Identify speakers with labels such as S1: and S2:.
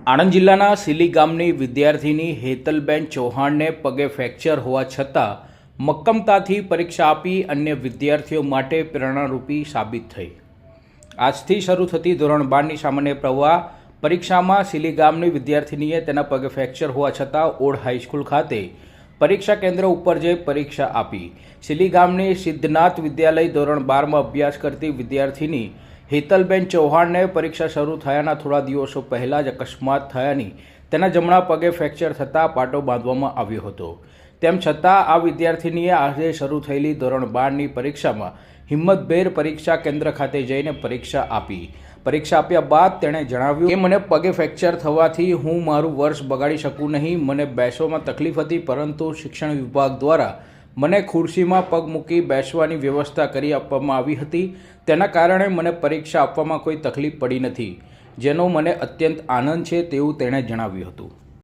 S1: આણંદ જિલ્લાના સિલી ગામની વિદ્યાર્થીની હેતલબેન ચૌહાણને પગે ફ્રેક્ચર હોવા છતાં મક્કમતાથી પરીક્ષા આપી અન્ય વિદ્યાર્થીઓ માટે પ્રેરણારૂપી સાબિત થઈ। આજથી શરૂ થતી ધોરણ 12ની સામાન્ય પ્રવાહ પરીક્ષામાં સિલી ગામની વિદ્યાર્થીનીએ તેના પગે ફ્રેક્ચર હોવા છતાં ઓડ હાઈસ્કૂલ ખાતે પરીક્ષા કેન્દ્ર ઉપર જઈ પરીક્ષા આપી। સિલી ગામની સિદ્ધનાથ વિદ્યાલય ધોરણ 12માં અભ્યાસ કરતી વિદ્યાર્થીની હેતલબેન ચૌહાણને પરીક્ષા શરૂ થયાના થોડા દિવસો પહેલાં જ અકસ્માત થયાની તેના જમણા પગે ફ્રેક્ચર થતાં પાટો બાંધવામાં આવ્યો હતો। તેમ છતાં આ વિદ્યાર્થીનીએ આજે શરૂ થયેલી ધોરણ 12ની પરીક્ષામાં હિંમતભેર પરીક્ષા કેન્દ્ર ખાતે જઈને પરીક્ષા આપી। પરીક્ષા આપ્યા બાદ તેણે જણાવ્યું કે મને પગે ફ્રેક્ચર થવાથી હું મારું વર્ષ બગાડી શકું નહીં। મને બેસવામાં તકલીફ હતી, પરંતુ શિક્ષણ વિભાગ દ્વારા મને ખુરશીમાં પગ મૂકી બેસવાની વ્યવસ્થા કરી આપવામાં આવી હતી। તેના કારણે મને પરીક્ષા આપવામાં કોઈ તકલીફ પડી નથી, જેનો મને અત્યંત આનંદ છે તેવું તેણે જણાવ્યું હતું।